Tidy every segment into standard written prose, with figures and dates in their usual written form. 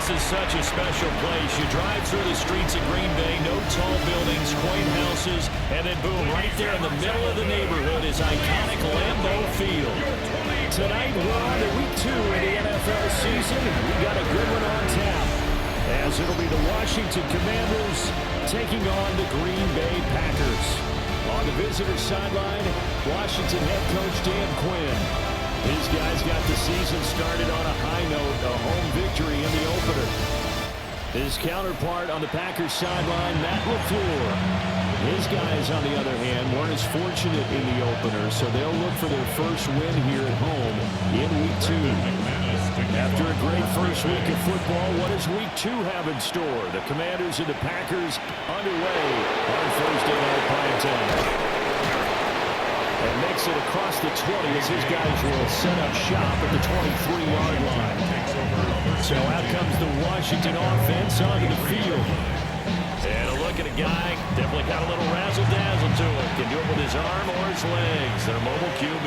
This is such a special place. You drive through the streets of Green Bay, no tall buildings, quaint houses, and then boom, right there in the middle of the neighborhood is iconic Lambeau Field. Tonight, we're on to week 2 of the NFL season, and we got a good one on tap, as it'll be the Washington Commanders taking on the Green Bay Packers. On the visitor sideline, Washington head coach Dan Quinn. His guys got the season started on a high note, a home victory in the opener. His counterpart on the Packers sideline, Matt LaFleur. His guys, on the other hand, weren't as fortunate in the opener, so they'll look for their first win here at home in week 2. After a great first week of football, what does week 2 have in store? The Commanders and the Packers underway on Thursday night prime time. And makes it across the 20 as his guys will set up shop at the 23-yard line. So out comes the Washington offense onto the field. And a look at a guy, definitely got a little razzle-dazzle to it. Can do it with his arm or his legs. Their mobile QB.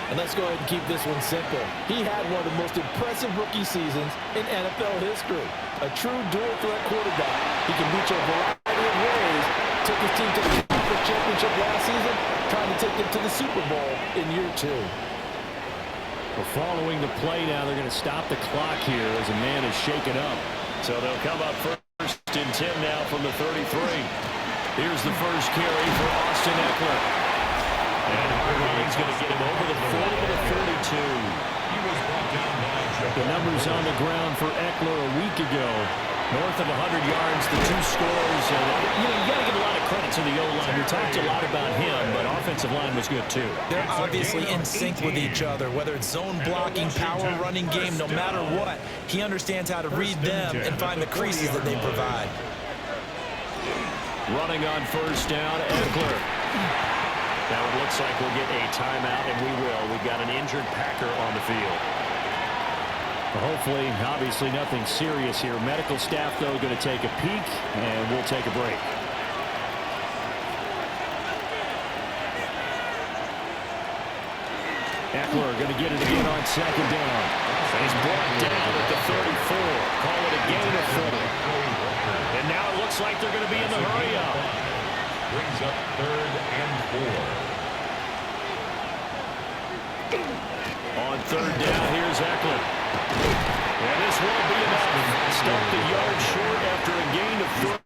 And let's go ahead and keep this one simple. He had one of the most impressive rookie seasons in NFL history. A true dual-threat quarterback. He can reach a variety of ways. Took his team to the conference championship last season, trying to take them to the Super Bowl in year 2. Well, following the play now, they're going to stop the clock here as a man is shaken up. So they'll come up first and 10 now from the 33. Here's the first carry for Austin Ekeler. And Hargreen's going to get him over the 40 to the 32. The numbers on the ground for Ekeler a week ago. North of 100 yards, the 2 scores. You got to give a lot of credit to the O-line. We talked a lot about him, but offensive line was good too. They're obviously in sync with each other, whether it's zone blocking, power running game, no matter what. He understands how to read them and find the creases that they provide. Running on first down, Ekeler. Now it looks like we'll get a timeout, and we will. We've got an injured Packer on the field. Hopefully, obviously nothing serious here. Medical staff, though, going to take a peek, and we'll take a break. Ekeler going to get it again on second down. He's brought down at the 34. Call it a gain of 4. And now it looks like they're going to be in the hurry-up. Brings up 3rd and 4. On 3rd down, here's Ekeler. And this won't be enough. Stuck the yard short after a gain of 3.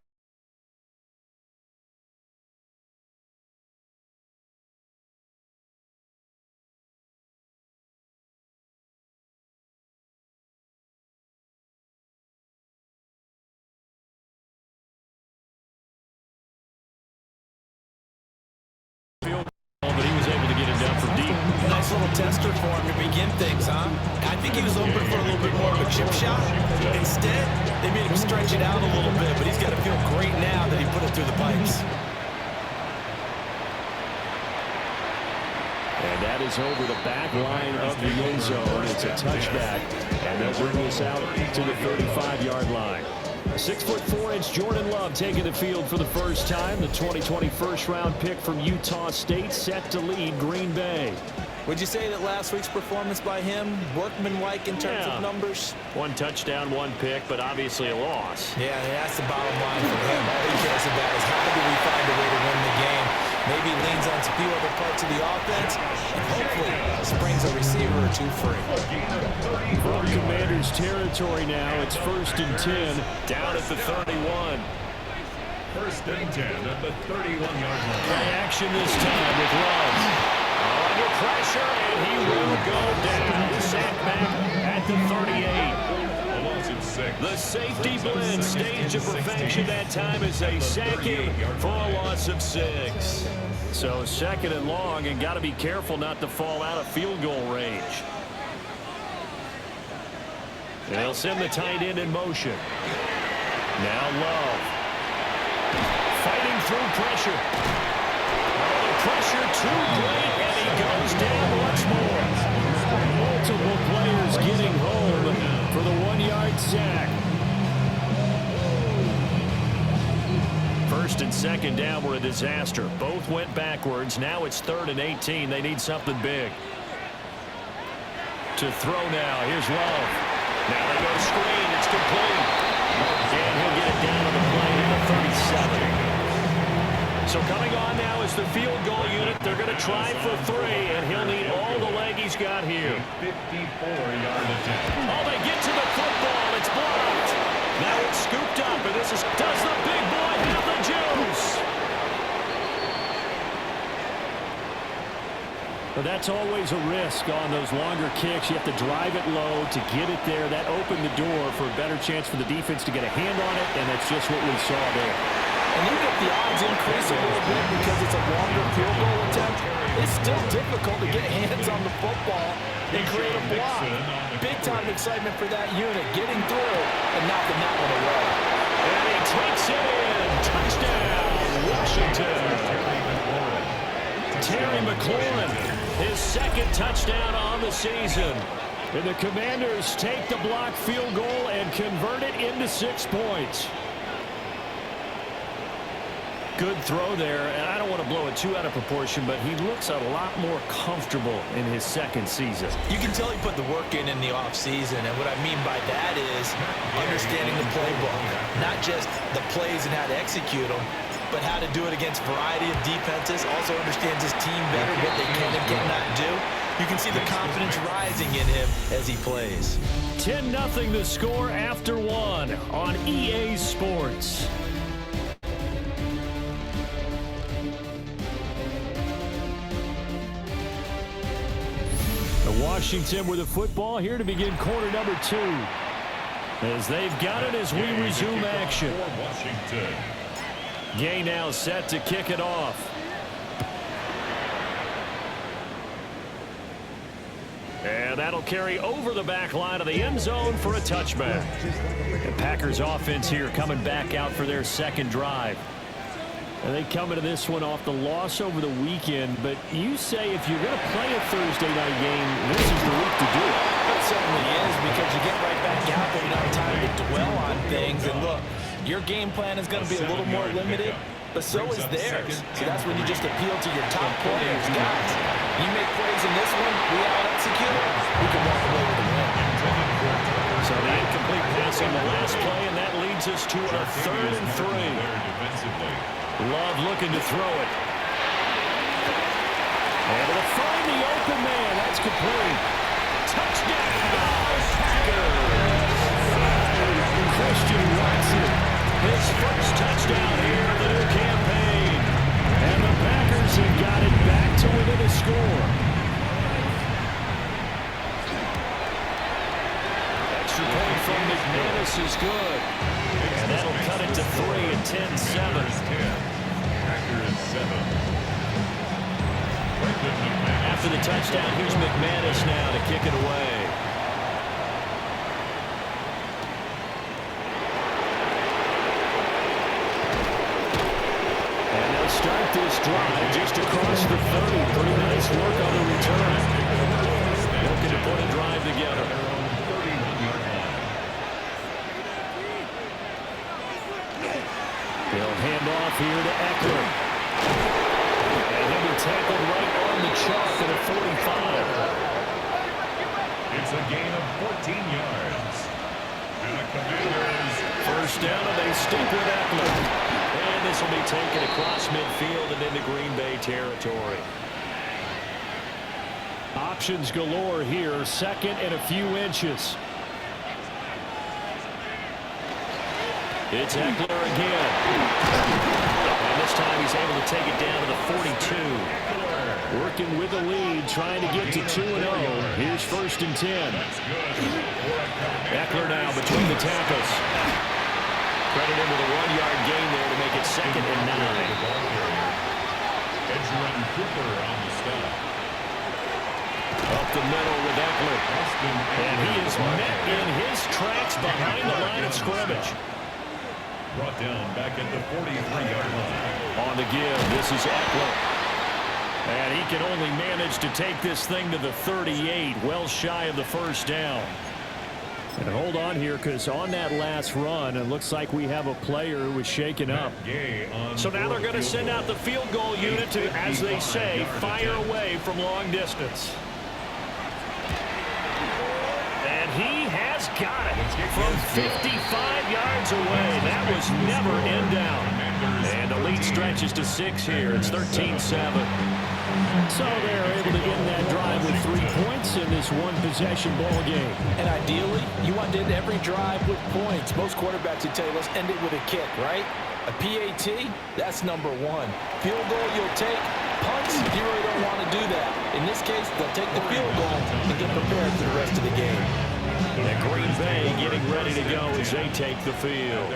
But he was able to get it done from deep. Nice little tester for him to begin things, huh? I think he was open for a little bit more of a chip shot. Instead, they made him stretch it out a little bit, but he's got to feel great now that he put it through the pipes. And that is over the back line of the end zone. It's a touchback, and they'll bring this out to the 35-yard line. 6'4" Jordan Love taking the field for the first time. The 2020 first-round pick from Utah State set to lead Green Bay. Would you say that last week's performance by him, workmanlike in terms of numbers? 1 touchdown, 1 pick, but obviously a loss. Yeah, that's the bottom line for him. All he cares about is how do we find a way to win the game. Maybe leans on a few other parts of the offense, and hopefully springs a receiver or 2 free. From Commanders territory now, it's 1st and 10, down at the 31. 1st and 10 at the 31-yard line. Play action this time with Love. Under pressure, and he will go down. Sacked back at the 38. A loss of 6. The safety blitz, stage of perfection that time as they sack him for a loss of 6. So 2nd and long, and got to be careful not to fall out of field goal range. And they'll send the tight end in motion. Now Love. Fighting through pressure. Oh, the pressure too great, and he goes down once more. Multiple players getting home for the 1-yard sack. 1st and 2nd down were a disaster. Both went backwards. Now it's 3rd and 18. They need something big. To throw now. Here's Love. Now they go screen. It's complete. And he'll get it down to the play at the 37. So coming on now is the field goal unit. They're going to try for 3, and he'll need all the leg he's got here. 54-yard attempt. Oh, they get to the football. It's blocked. Now it's scooped up, and this is, does the big boy have the juice? But that's always a risk on those longer kicks. You have to drive it low to get it there. That opened the door for a better chance for the defense to get a hand on it, and that's just what we saw there. And even if the odds increase a little bit because it's a longer field goal attempt, it's still difficult to get hands on the football and create a block. Big-time excitement for that unit, getting through and knocking that one away. And he takes it in. Touchdown, Washington. Terry McLaurin, his second touchdown on the season. And the Commanders take the block field goal and convert it into 6 points. Good throw there, and I don't want to blow it too out of proportion, but he looks a lot more comfortable in his second season. You can tell he put the work in the offseason, and what I mean by that is understanding the playbook. Not just the plays and how to execute them, but how to do it against a variety of defenses. Also understands his team better, what they can and cannot do. You can see the confidence rising in him as he plays. 10-0 the score after 1 on EA Sports. Washington with the football here to begin quarter number 2. As they've got it as we resume action. Washington. Gay now set to kick it off. And that'll carry over the back line of the end zone for a touchback. The Packers offense here coming back out for their second drive. And they come into this one off the loss over the weekend, but you say if you're going to play a Thursday night game, this is the week to do it. It certainly is, because you get right back out there, you don't have time to dwell on things. And look, your game plan is going to be a little more limited, but so is theirs. So that's when you just appeal to your top players. Guys, you make plays in this one, we out-execute it, we can walk away with a win. So the incomplete pass on the last play, and that leads us to a 3rd and 3. Love looking to throw it. And it'll find the open man. That's complete. Touchdown, Packers. Christian Watson, his first touchdown here of the new campaign. And the Packers have got it back to within a score. Extra point from McManus is good. And that'll cut it to 3 and 10-7. After the touchdown, here's McManus now to kick it away. And they'll start this drive just across the 30. Pretty nice work on the return. Looking to put a drive together. They'll hand off here to Eckler. And he'll be tackled right on the chalk at a 45. It's a gain of 14 yards. And the Commanders. First down, and they stick with Eckler. And this will be taken across midfield and into Green Bay territory. Options galore here. 2nd and a few inches. It's Eckler again. And this time he's able to take it down to the 42. Working with the lead, trying to get to 2-0. Here's 1st and 10. Eckler now between the tackles. Credit him with a 1-yard gain there to make it 2nd and 9. Edgerrin Cooper on the stop. Up the middle with Eckler. And he is met in his tracks behind the line of scrimmage. Brought down back at the 43-yard line. On the give, this is Eckler. And he can only manage to take this thing to the 38, well shy of the first down. And hold on here, because on that last run, it looks like we have a player who was shaken up. So now they're going to send out the field goal unit to, as they say, fire away from long distance. And And he has got it from 55 yards away. That was never in doubt. And the lead stretches to 6 here. It's 13-7. So they're able to end that drive with 3 points in this one-possession ball game. And ideally, you want to end every drive with points. Most quarterbacks would tell you, let's end it with a kick, right? A PAT, that's number 1. Field goal you'll take. Punts, you really don't want to do that. In this case, they'll take the field goal and get prepared for the rest of the game. And Green Bay getting ready to go as they take the field.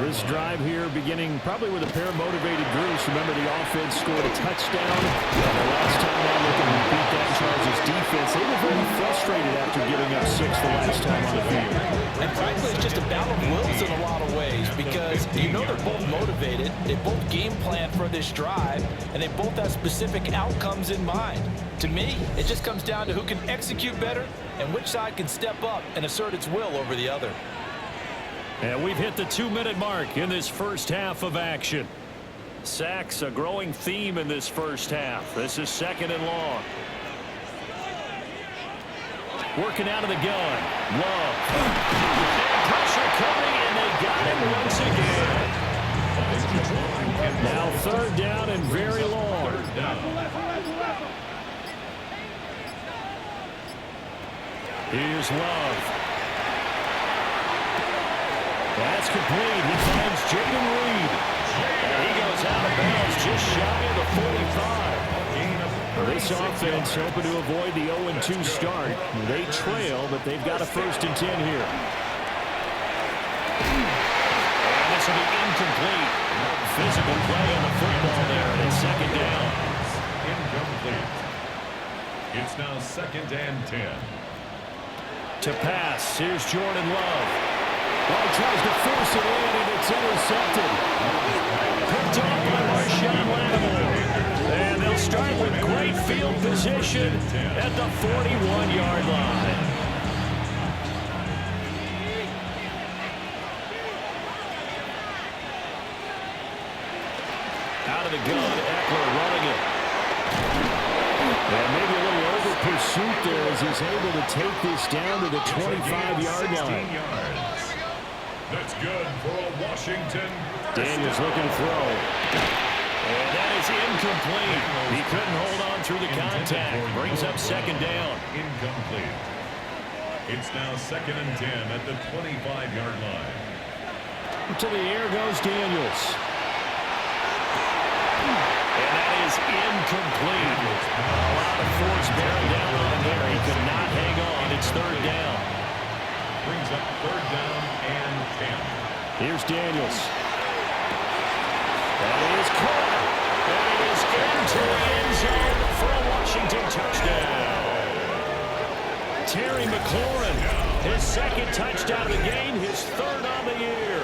This drive here beginning probably with a pair of motivated groups. Remember, the offense scored a touchdown. And the last time out looking to beat that Chargers defense, they were very frustrated after giving up 6 the last time on the field. And frankly, it's just a battle of wills in a lot of ways because you know they're both motivated. They both game plan for this drive, and they both have specific outcomes in mind. To me, it just comes down to who can execute better and which side can step up and assert its will over the other. And we've hit the 2-minute mark in this first half of action. Sacks, a growing theme in this first half. This is 2nd and long. Working out of the gun. Love. And pressure coming, and they got him once again. Now 3rd down and very long. Here's Love. That's complete. He finds Jayden Reed. And he goes out of bounds just shy of the 45. This offense hoping to avoid the 0-2 start. They trail, but they've got a 1st and 10 here. And this will be incomplete. Physical play on the football there, and it's 2nd down. Incomplete. It's now 2nd and 10. To pass, here's Jordan Love. Well, he tries to force it in, and it's intercepted. Picked off by Marshawn Lattimore. And they'll start with great field position at the 41-yard line. Out of the gun, Eckler running it. And maybe a little over pursuit there as he's able to take this down to the 25-yard line. That's good for a Washington. Daniels looking to throw. And that is incomplete. He couldn't hold on through the contact. Brings up 2nd down. Incomplete. It's now 2nd and 10 at the 25-yard line. To the air goes Daniels. And that is incomplete. A lot of force bearing down on him there. He could not hang on. It's 3rd down. Brings up 3rd down and 10. Here's Daniels. That is caught. And it is into the end zone for a Washington touchdown. Terry McLaurin, his 2nd touchdown of the game, his 3rd on the year.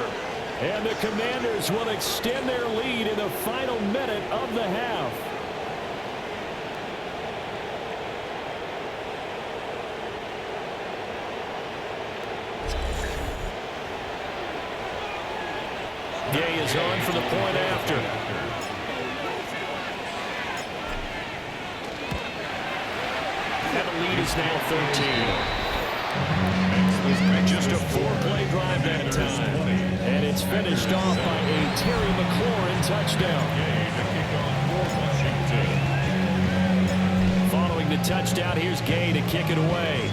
And the Commanders will extend their lead in the final minute of the half. Gay is on for the point after. And the lead is now 13. Just a 4-play drive that time. And it's finished off by a Terry McLaurin touchdown. Following the touchdown, here's Gay to kick it away.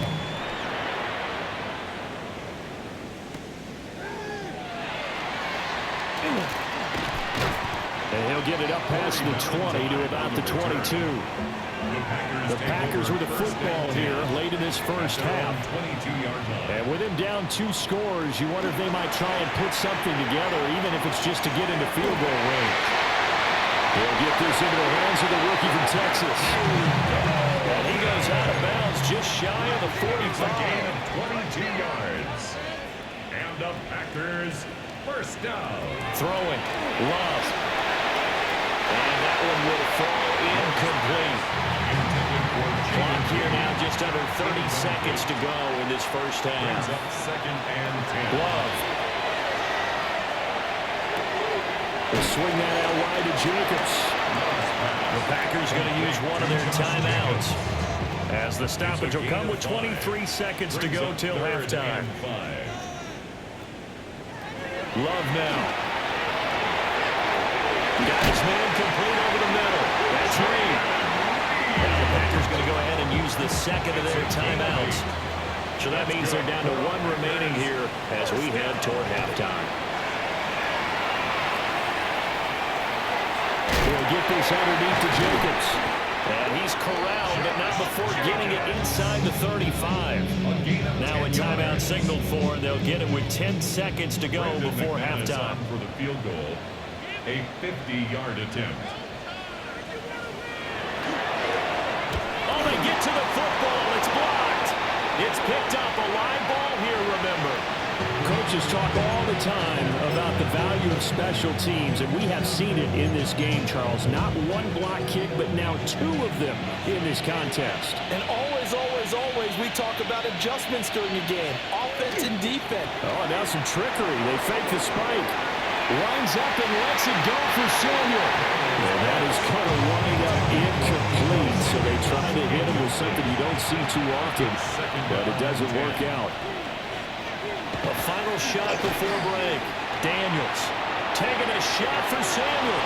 And he'll get it up past the 20 to about the 22. The Packers with the football here late in this first half. And with him down 2 scores, you wonder if they might try and put something together, even if it's just to get into field goal range. They'll get this into the hands of the rookie from Texas. And he goes out of bounds just shy of the 45. Gain of 22 yards. And the Packers first down. Throwing. Love. And that one will fall incomplete. Clock here now just under 30 seconds to go in this first half. Brings up 2nd and 10. Love. They'll swing that out wide to Jacobs. The Packers going to use one of their timeouts. As the stoppage will come with 23 seconds to go till halftime. Love now. Got his man complete over the middle. That's Reed. Now the Packers going to go ahead and use the second of their timeouts. So that means they're down to one remaining here as we head toward halftime. He'll get this underneath to Jacobs. And he's corralled, but not before getting it inside the 35. Now a timeout signaled for, and they'll get it with 10 seconds to go before halftime. For the field goal, a 50-yard attempt. Oh, they get to the football. It's blocked. It's picked up. A live ball here, remember. Coaches talk all the time about the value of special teams, and we have seen it in this game, Charles. Not one block kick, but now two of them in this contest. And always, always, always we talk about adjustments during a game, offense and defense. Oh, now some trickery. They fake the spike. Lines up and lets it go for Samuel. And that is kind of wind up incomplete, so they try to hit him with something you don't see too often, but it doesn't work out. A final shot before break. Daniels taking a shot for Samuel.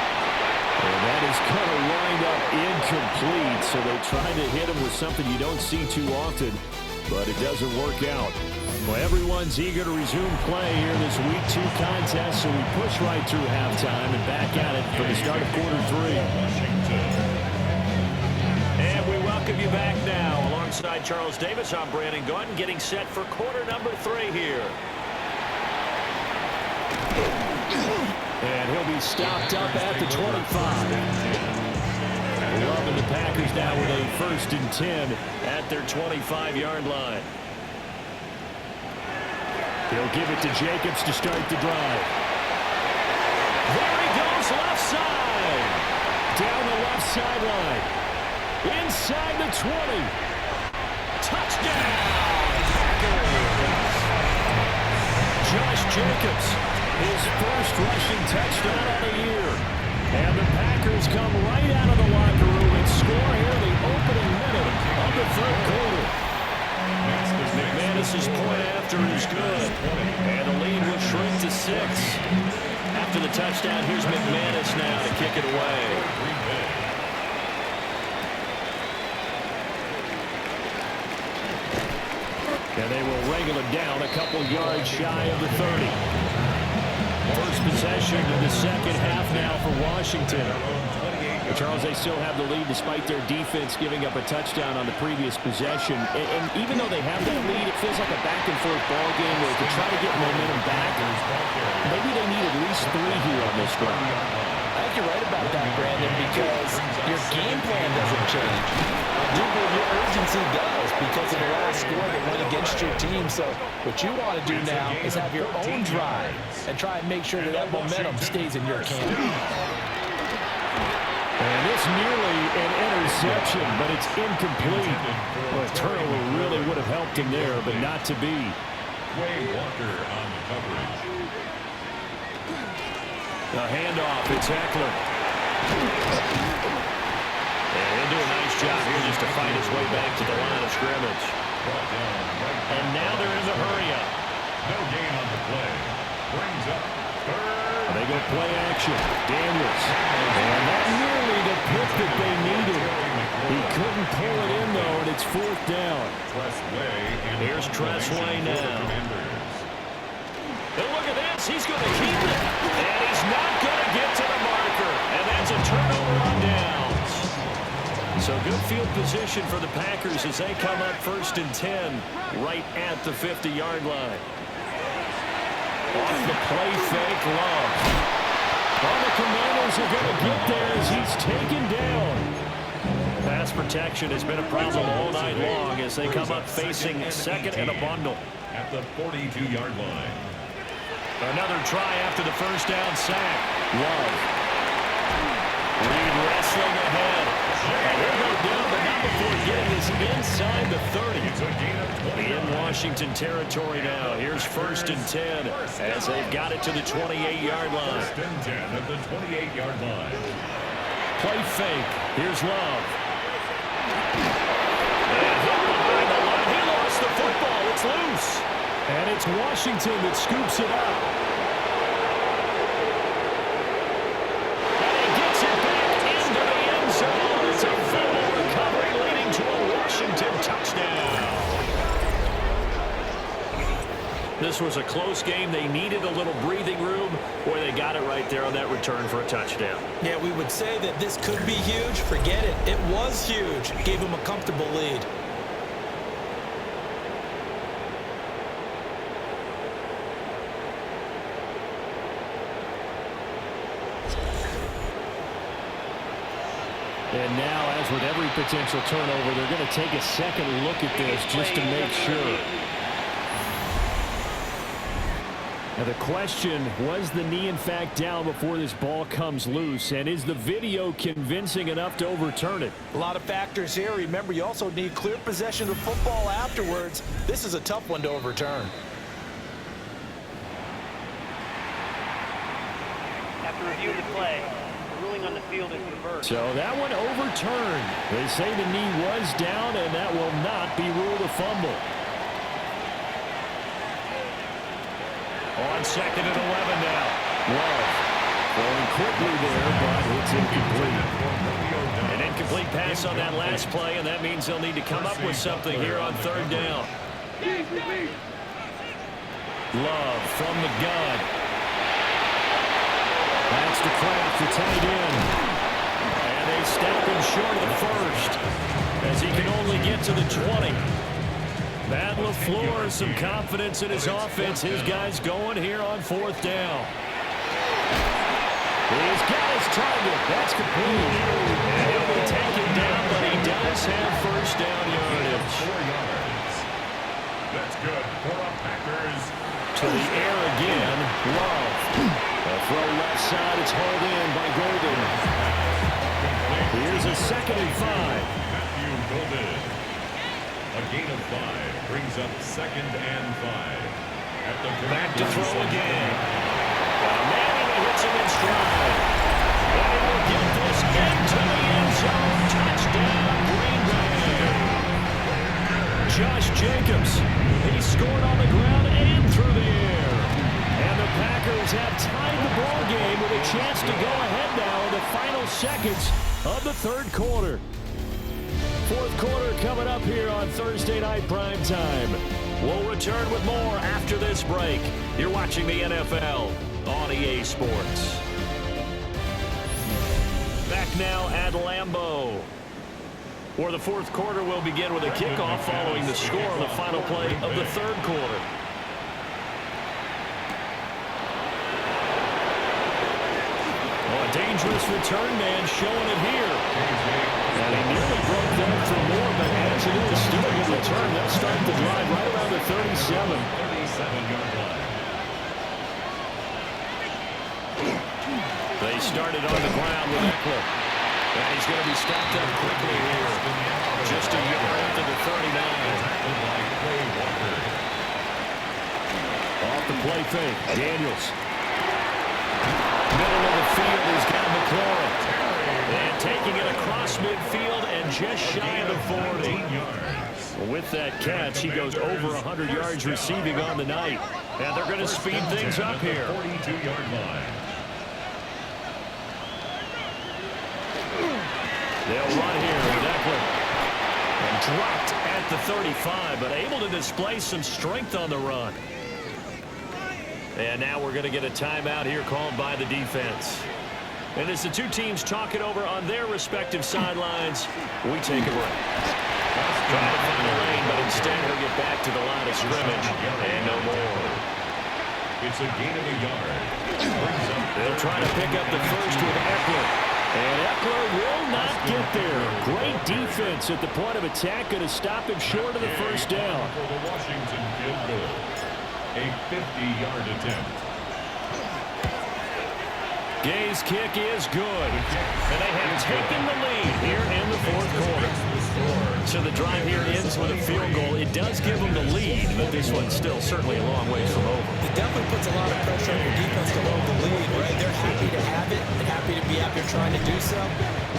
And that is kind of lined up incomplete, so they try to hit him with something you don't see too often, but it doesn't work out. Well, everyone's eager to resume play here in this Week 2 contest, so we push right through halftime and back at it for the start of quarter 3. And we welcome you back now. Alongside Charles Davis, I'm Brandon Gunn, getting set for quarter number 3 here. And he'll be stopped up at the 25. Love and the Packers now with a 1st and 10 at their 25-yard line. He'll give it to Jacobs to start the drive. There he goes, left side. Down the left sideline. Inside the 20. Touchdown, Packers. Josh Jacobs, his first rushing touchdown of the year. And the Packers come right out of the locker room and score here in the opening minute of the 3rd quarter. McManus's point after is good. And the lead will shrink to 6. After the touchdown, here's McManus now to kick it away. And they will wrangle it down a couple yards shy of the 30. First possession of the second half now for Washington. Charles, they still have the lead despite their defense giving up a touchdown on the previous possession. And even though they have that lead, it feels like a back-and-forth ball game where to try to get momentum back, maybe they need at least 3 here on this drive. I think you're right about that, Brandon, because your game plan doesn't change. Your urgency does because of the last score that went against your team. So what you want to do now is have your own drive and try and make sure that that momentum stays in your camp. And it's nearly an interception, but it's incomplete. Well, a turnover really would have helped him there, but not to be. Quay Walker on the coverage. The handoff, it's Eckler. And he'll do a nice job here just to find his way back to the line of scrimmage. And now they're in the hurry-up. No gain on the play. Brings up 3rd. They go play action. Daniels. And that nearly the pick that they needed. He couldn't pull it in, though, and it's 4th down. Here's Tressway now. And look at this. He's going to keep it. And he's not going to get to the marker. And that's a turnover on downs. So good field position for the Packers as they come up 1st and 10 right at the 50-yard line. Off the play fake, Love. All the Commanders are going to get there as he's taken down. Pass protection has been a problem all night long as they come up facing 2nd and a bundle. At the 42-yard line. Another try after the 1st down sack. Love. Reed wrestling ahead. And he'll go down, but not before getting this inside the 30. In Washington territory now. Here's 1st and 10 as they've got it to the 28-yard line. 1st and 10 at the 28-yard line. Play fake. Here's Love. And Washington that scoops it up. And he gets it back into the end zone. It's a fumble recovery leading to a Washington touchdown. This was a close game. They needed a little breathing room. Boy, they got it right there on that return for a touchdown. Yeah, we would say that this could be huge. Forget it. It was huge. Gave him a comfortable lead. And now, as with every potential turnover, they're going to take a second look at this just to make sure. Now the question, was the knee in fact down before this ball comes loose? And is the video convincing enough to overturn it? A lot of factors here. Remember, you also need clear possession of the football afterwards. This is a tough one to overturn. After reviewing the play, the ruling on the field is reversed. So that one overturned. They say the knee was down, and that will not be ruled a fumble. On second and 11 now. Love going quickly there, but it's incomplete. An incomplete pass on that last play, and that means they'll need to come up with something here on third down. Love from the gun. That's to Kraft, the tight end. And they stop him short of the first, as he can only get to the 20. Matt LaFleur, some confidence in his offense. His guys going here on fourth down. He's got his target. That's complete. And he'll be taken down, but he does have first down yardage. 4 yards. That's good for the Packers. To the air again. Love. A throw left side. It's hauled in by Golden. Here's a 2nd and 5. Matthew Golden. A gain of 5 brings up 2nd and 5. At the Back to throw again. Manning hits him in stride. And he will get this into the end zone. Touchdown, Green Bay. Josh Jacobs. He scored on the ground and through the air. And the Packers have tied the ball game with a chance to go ahead now in the final seconds of the third quarter. Fourth quarter coming up here on Thursday Night Primetime. We'll return with more after this break. You're watching the NFL on EA Sports. Back now at Lambeau, where the fourth quarter will begin with a kickoff following the score on the final play of the third quarter. Oh, a dangerous return man showing it here. And he nearly broke that for more, but as it is, still a good return. They'll start the drive right around the 37. 37-yard line. They started on the ground with Eckler. And he's going to be stopped up quickly here. Just a yard after the 39. Off the play fake. Daniels. Middle of the field, he's got McLaurin. And taking it across midfield and just shy of the 40. With that catch, he goes over 100 yards receiving on the night. And they're going to speed things up here. 42-yard line. They'll run here with Eckler. And dropped at the 35, but able to display some strength on the run. And now we're going to get a timeout here called by the defense. And as the two teams talk it over on their respective sidelines, we take a break. Trying to find a lane, but instead he'll get back to the line of scrimmage. And no more. It's a gain of a yard. They'll try to pick up the first with Eckler. And Eckler will not get there. Great defense at the point of attack. Going to stop him short of the first down. For the Washington field goal. A 50-yard attempt. Gay's kick is good. And they have taken the lead here in the fourth quarter. So the drive here ends with a field goal. It does give them the lead, but this one's still certainly a long ways from over. It definitely puts a lot of pressure on your defense to hold the lead, right? They're happy to have it and happy to be out there trying to do so.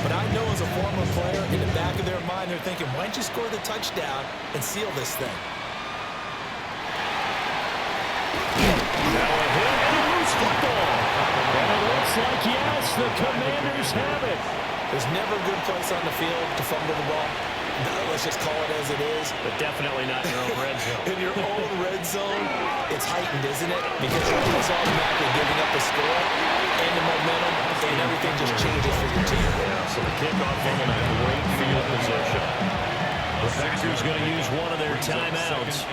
But I know as a former player, in the back of their mind, they're thinking, why don't you score the touchdown and seal this thing? Now a hit and a loose football. And it looks like, yes, the Commanders have it. There's never a good place on the field to fumble the ball. No, let's just call it as it is. But definitely not in your own red zone. In your own red zone, it's heightened, isn't it? Because you're almost automatically giving up a score and the momentum, and everything just changes for your team. Yeah, so the kickoff in a great field position. The Packers going to use one of their timeouts.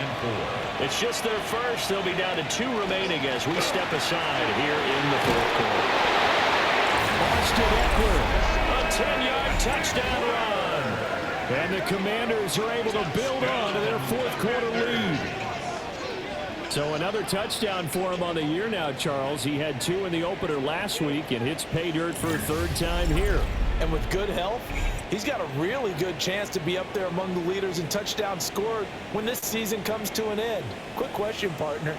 It's just their first. They'll be down to 2 remaining as we step aside here in the fourth quarter. Austin Eckler, a 10-yard touchdown run. And the Commanders are able to build on to their fourth quarter lead. So another touchdown for him on the year now, Charles. He had 2 in the opener last week and hits pay dirt for a 3rd time here. And with good health, he's got a really good chance to be up there among the leaders in touchdowns scored when this season comes to an end. Quick question, partner.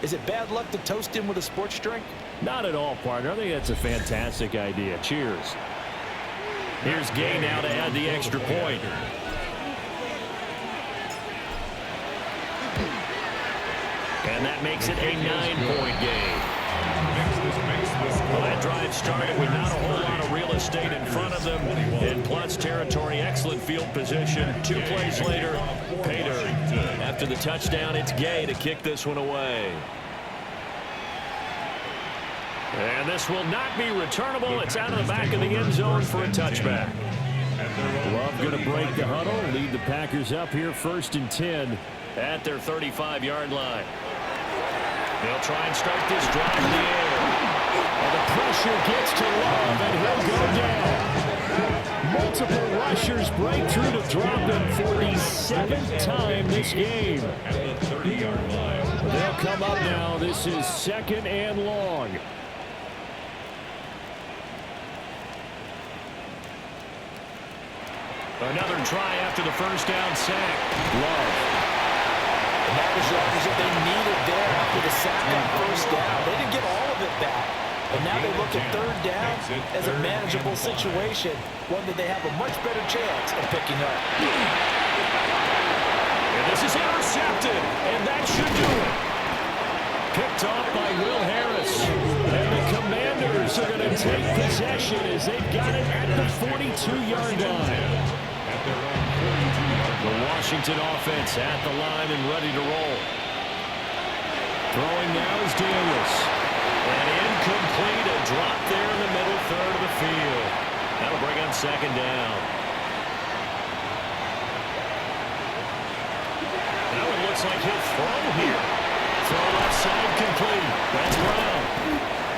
Is it bad luck to toast him with a sports drink? Not at all, partner. I think that's a fantastic idea. Cheers. Here's Gay now to add the extra point. And that makes it a 9-point game. Well, that drive started with not a whole lot of real estate in front of them. In plus territory, excellent field position. 2 plays later, pay dirt. After the touchdown, it's Gay to kick this one away. And this will not be returnable. It's out of the back of the end zone for a touchback. Love going to break the huddle, lead the Packers up here 1st and 10 at their 35-yard line. They'll try and start this drive in the air. And the pressure gets to Love, and he'll go down. Multiple rushers break through to drop him for the 7th time this game. They'll come up now. This is 2nd and long. Another try after the first down sack. Love. And that was yardage that they needed there after the sack on first down. They didn't get all of it back. And now they look at 3rd down as a manageable situation, one that they have a much better chance of picking up. And this is intercepted, and that should do it. Picked off by Will Harris. And the Commanders are going to take possession as they've got it at the 42-yard line. The Washington offense at the line and ready to roll. Throwing now is Daniels. And incomplete, a drop there in the middle 3rd of the field. That'll bring on 2nd down. Now it looks like he'll throw here. Throw left side complete. That's Brown.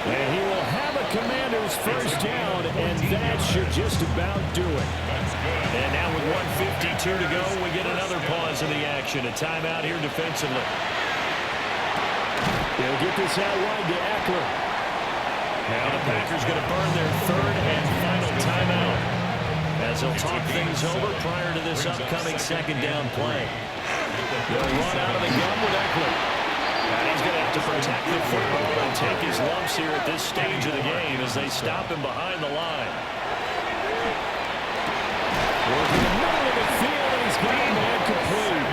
And he will have a Commander's first down, and that should just about do it. And now with 1:52 to go, we get another pause in the action. A timeout here defensively. They'll get this out wide to Eckler. Now the Packers going to burn their 3rd and final timeout as they'll talk things over prior to this upcoming 2nd down play. They'll run out of the gun with Eckler. And he's going to have to protect the football and take his lumps here at this stage of the game as they stop him behind the line. Working the middle of the field, and he's got a man complete.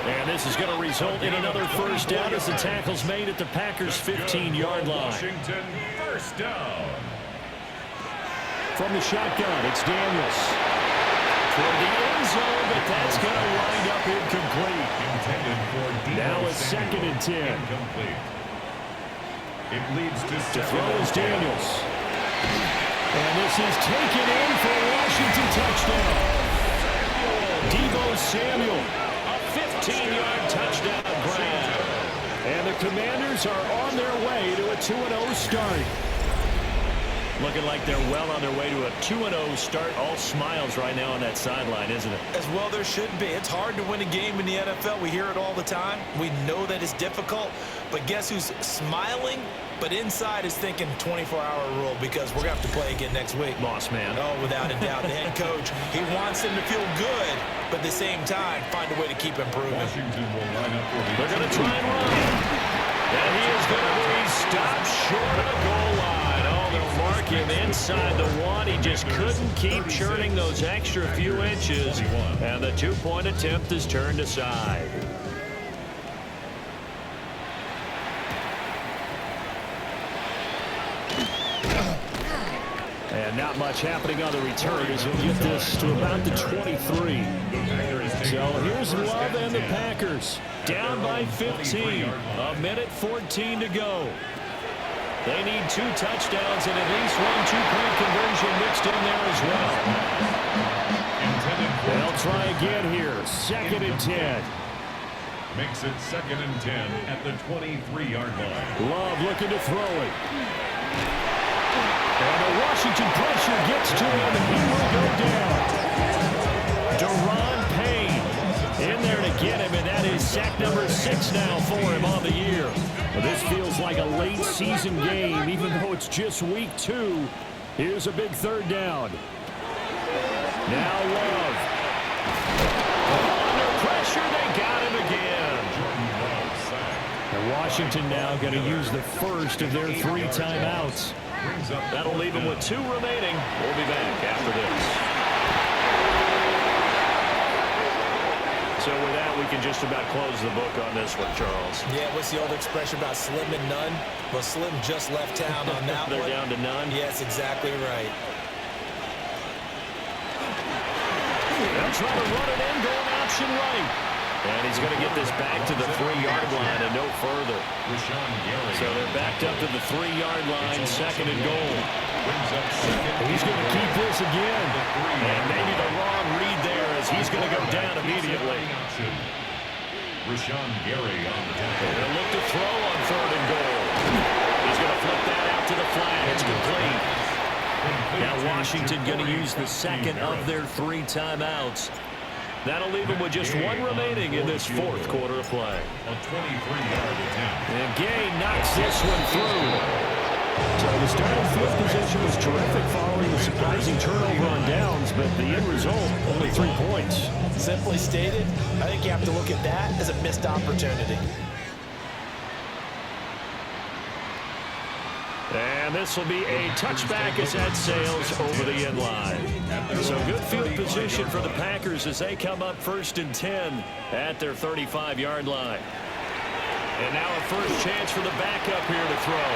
And this is going to result in another first down as the tackle's made at the Packers' 15-yard line. Washington, first down. From the shotgun, it's Daniels. Toward the end zone, but that's going to wind up incomplete. Now it's 2nd and 10. Incomplete. It leads To throw is Daniels. And this is taken in for a Washington touchdown. Deebo Samuel, a 15-yard touchdown grab. And the Commanders are on their way to a 2-0 start. Looking like they're well on their way to a 2-0 start. All smiles right now on that sideline, isn't it? As well there should be. It's hard to win a game in the NFL. We hear it all the time. We know that it's difficult. But guess who's smiling? But inside is thinking 24-hour rule because we're going to have to play again next week. Boss man. Oh, without a doubt. The head coach, he wants them to feel good, but at the same time, find a way to keep improving. Washington will line up for They're going to try and run. And he is going to be stopped short of the goal line. Oh, they'll mark him inside the 1. He just couldn't keep churning those extra few inches. And the 2-point attempt is turned aside. And not much happening on the return as he'll get this to about the 23. So here's Love and the Packers. Down by 15. A minute 14 to go. They need 2 touchdowns and at least 1 two-point conversion mixed in there as well. They'll try again here. 2nd and 10. Makes it 2nd and 10 at the 23-yard line. Love looking to throw it. And the Washington pressure gets to him, and he will go down. Deron Payne in there to get him, and that is sack number 6 now for him on the year. Well, this feels like a late-season game, even though it's just week 2. Here's a big 3rd down. Now Love. Under pressure, they got him again. And Washington now going to use the first of their 3 timeouts. That'll leave them with 2 remaining. We'll be back after this. So with that, we can just about close the book on this one, Charles. Yeah, what's the old expression about slim and none? Well, Slim just left town on that They're one. down to none? Yes, exactly right. They'll try to run it in, going option right. And he's going to get this back to the 3-yard line and no further. So they're backed up to the 3-yard line, 2nd and goal. He's going to keep this again. And maybe the wrong read there as he's going to go down immediately. Rashawn Gary on the tackle. They'll look to throw on 3rd and goal. He's going to flip that out to the flag. It's complete. Now Washington going to use the 2nd of their 3 timeouts. That'll leave them with just 1 remaining in this 4th quarter of play. A 23-yard attempt. And Gay knocks this one through. So the starting field position was terrific following the surprising turnover on downs, but the end result, only 3 points. Simply stated, I think you have to look at that as a missed opportunity. And this will be a touchback as that sails over the end line. So good field position for the Packers as they come up 1st and 10 at their 35-yard line. And now a first chance for the backup here to throw.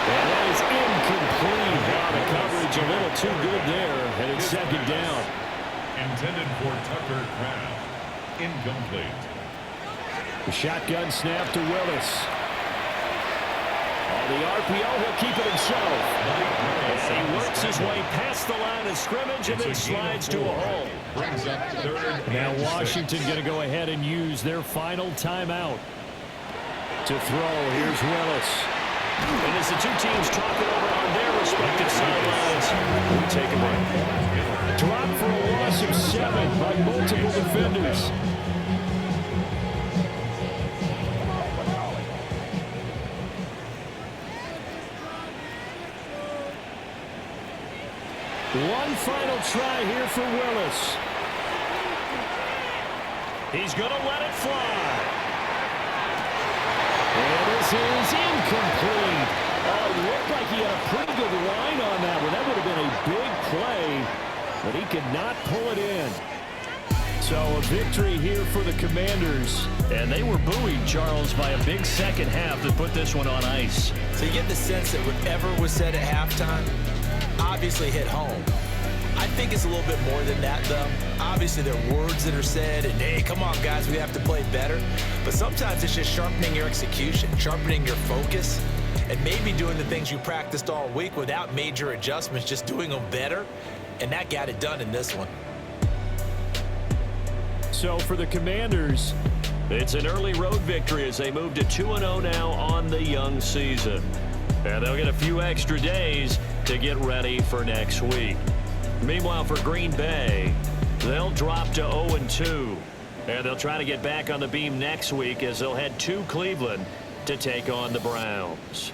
And that is incomplete. Wow, the coverage a little too good there, and it's 2nd down. Intended for Tucker Kraft. Incomplete. The shotgun snap to Willis. The RPO, he'll keep it himself. And he works his way past the line of scrimmage and then slides to a hole. Now Washington going to go ahead and use their final timeout. To throw, here's Willis. And as the 2 teams talk it over on their respective sidelines, we take a break. Drop for a loss of 7 by multiple defenders. One final try here for Willis. He's going to let it fly. And this is incomplete. Oh, it looked like he had a pretty good line on that one. That would have been a big play, but he could not pull it in. So a victory here for the Commanders. And they were buoyed, Charles, by a big second half that put this one on ice. So you get the sense that whatever was said at halftime obviously hit home. I think it's a little bit more than that, though. Obviously, there are words that are said, and hey, come on, guys, we have to play better. But sometimes it's just sharpening your execution, sharpening your focus, and maybe doing the things you practiced all week without major adjustments, just doing them better. And that got it done in this one. So for the Commanders, it's an early road victory as they move to 2-0 now on the young season. And they'll get a few extra days to get ready for next week. Meanwhile, for Green Bay, they'll drop to 0-2. And they'll try to get back on the beam next week as they'll head to Cleveland to take on the Browns.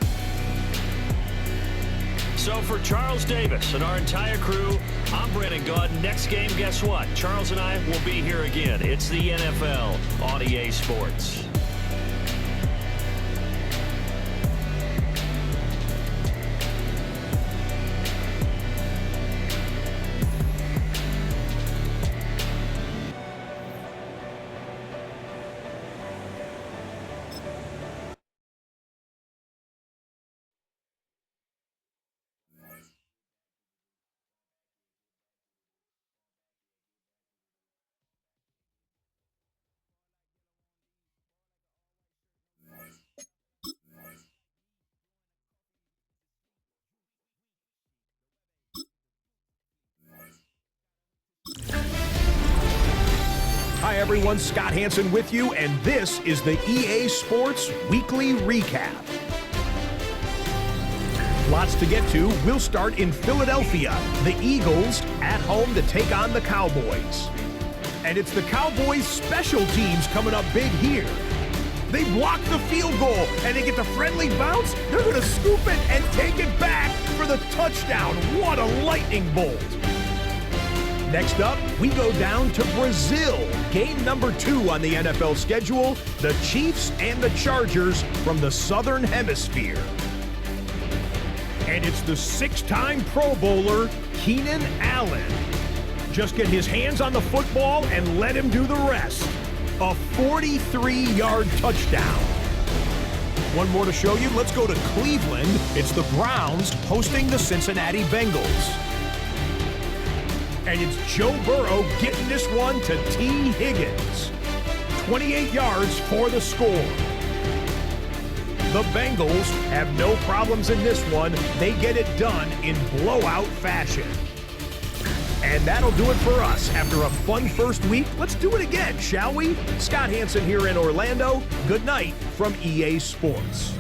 So for Charles Davis and our entire crew, I'm Brandon Gaudin. Next game, guess what? Charles and I will be here again. It's the NFL on EA Sports. Hi, everyone. Scott Hansen with you, and this is the EA Sports Weekly Recap. Lots to get to. We'll start in Philadelphia. The Eagles at home to take on the Cowboys. And it's the Cowboys' special teams coming up big here. They block the field goal, and they get the friendly bounce. They're going to scoop it and take it back for the touchdown. What a lightning bolt. Next up, we go down to Brazil. Game number 2 on the NFL schedule, the Chiefs and the Chargers from the Southern Hemisphere. And it's the 6-time Pro Bowler, Keenan Allen. Just get his hands on the football and let him do the rest. A 43-yard touchdown. One more to show you. Let's go to Cleveland. It's the Browns hosting the Cincinnati Bengals. And it's Joe Burrow getting this one to T. Higgins. 28 yards for the score. The Bengals have no problems in this one. They get it done in blowout fashion. And that'll do it for us. After a fun first week, let's do it again, shall we? Scott Hansen here in Orlando. Good night from EA Sports.